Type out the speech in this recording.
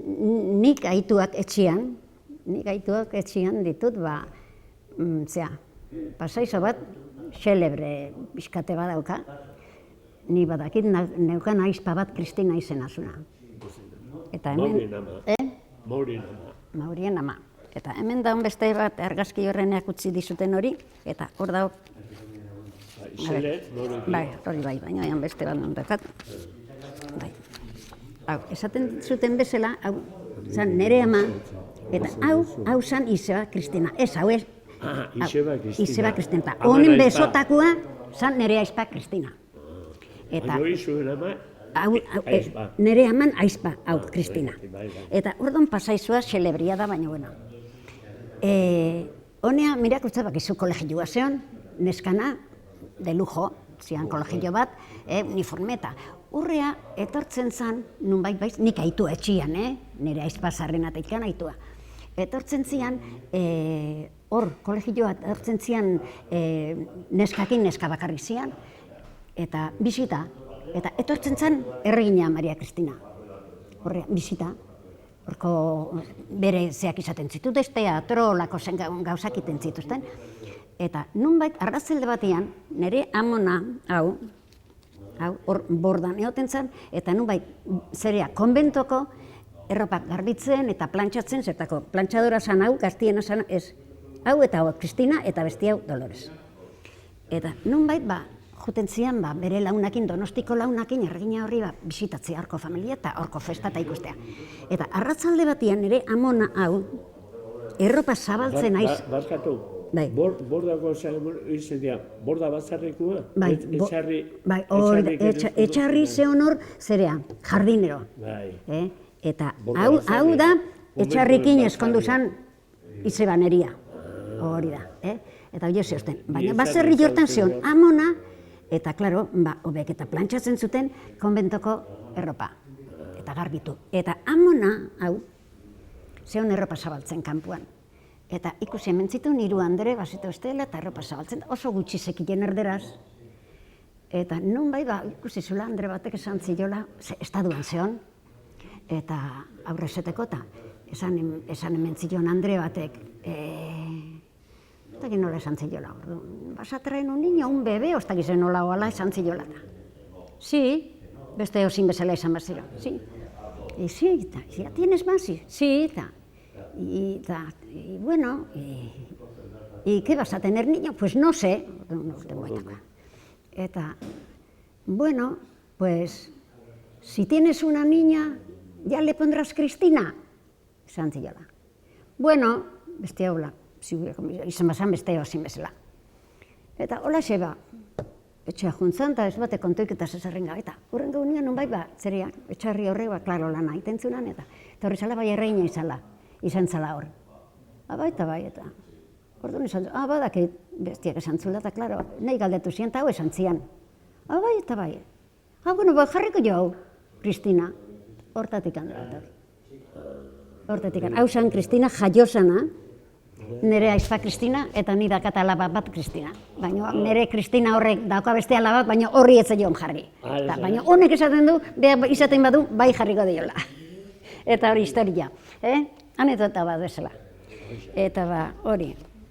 nik aituak etxian ditut, pasaizo bat, xelebre bizkate badauka, ni badakit neukan aizpa bat Kristina izena zuna. Maurien ama. Eta hemen daun beste bat argazki horreneak utzi dizuten hori, eta hor dago... Hori bai, baina ean beste bat nondakat. Esaten zuten bezala, hau zan nere ama, eta hau zan Izeba Kristina. Ez, hau ez, Izeba Kristina. Honen besotakoa zan nere aizpa Kristina. Eta nere aman aizpa, hau, Kristina. Eta ordon pasaizua xelebria da, baina bueno. Honea, mirakutza bakizu kolegioa zeon, neskana, de lujo, zian kolegio bat, uniformeta. Urrea, etortzen zan, nunbait baiz, nik aitua etxian, nire aizpa zarrena teikan aitua. Etortzen zian, hor, kolegioa, etortzen zian neskakin neska bakarrik zian, eta bisita, eta etortzen zan erregina Maria Kristina. Horrea, bisita, horko bere zeak izaten zituzten, teatro, lako zen gauzak iten zituzten. Eta nunbait, arrazelde batean, nire amona, hau, hor bordan egoten zen, eta nunbait, zerea, konbentoko, erropak garbitzen eta plantxatzen, zertako plantxadora zan hau, gaztiena zan, ez, hau eta hau, Kristina, eta besti hau, Dolores. Eta nunbait, juten zian, bere launakin, Donostiko launakin, erregina horri bisitatzea horko familia eta horko festa eta ikustea. Eta arratzalde batean nire amona hau, erropa zabaltzen aiz... Barkatu, bordako izan dira, borda batzarrikua? Etxarri ze honor, zerea, jardinero. Eta hau da, etxarrikin eskondu zan Izebaneria, hori da. Eta hori zehozten, baina batzarri jortan zion, amona, eta, klaro, hobek eta plantxatzen zuten konbentoko erropa, eta garbitu. Eta amona, hau, zehon erropa zabaltzen kanpuan. Eta ikusi hemen zituen hiru andere, basita ustela, eta erropa zabaltzen, oso gutxi zekien erderaz. Eta nun bai, ikusi zula andre batek esan ziola, estaduan zehon, eta aurrezeteko, eta esan hemen zion andre batek, eta nola esan ziola, vas a traer un niño, un bebé, oztak izan nola oala esan ziola. Sí, beste osin bezala esan bazero, sí. Y sí, ¿ya tienes más? Sí, y bueno, ¿y qué vas a tener, niño? Pues no sé, no tengo idea. Eta, bueno, pues, si tienes una niña, ya le pondrás Kristina, esan ziola. Bueno, beste hola, izan bazan beste hozin bezala. Eta hola xeba, etxea juntzan, eta ez bate kontoik eta zezarren gabe, eta horren gaunian nun bai zerea, etxarri horrek klaro lana iten zunan, eta horri zala bai erreina izan zala hor. Bai, eta orduan izan zuen, badakit bestiak esan zula, eta klaro, nahi galdetu zian, eta hau esan zian. Bai, eta bai. Bueno, jarriko jo, Kristina, hortatik handela. Hortatik handela. Hau zan Kristina jaiosana, nire aizpa Kristina, eta ni dakat alaba bat Kristina. Baina nire Kristina horrek dauka beste alaba bat, baina horri ez zion jarri. Baina honek esaten du, izaten badu, bai jarriko diola. Eta hori historia. Anekdota bat bezala. Eta hori.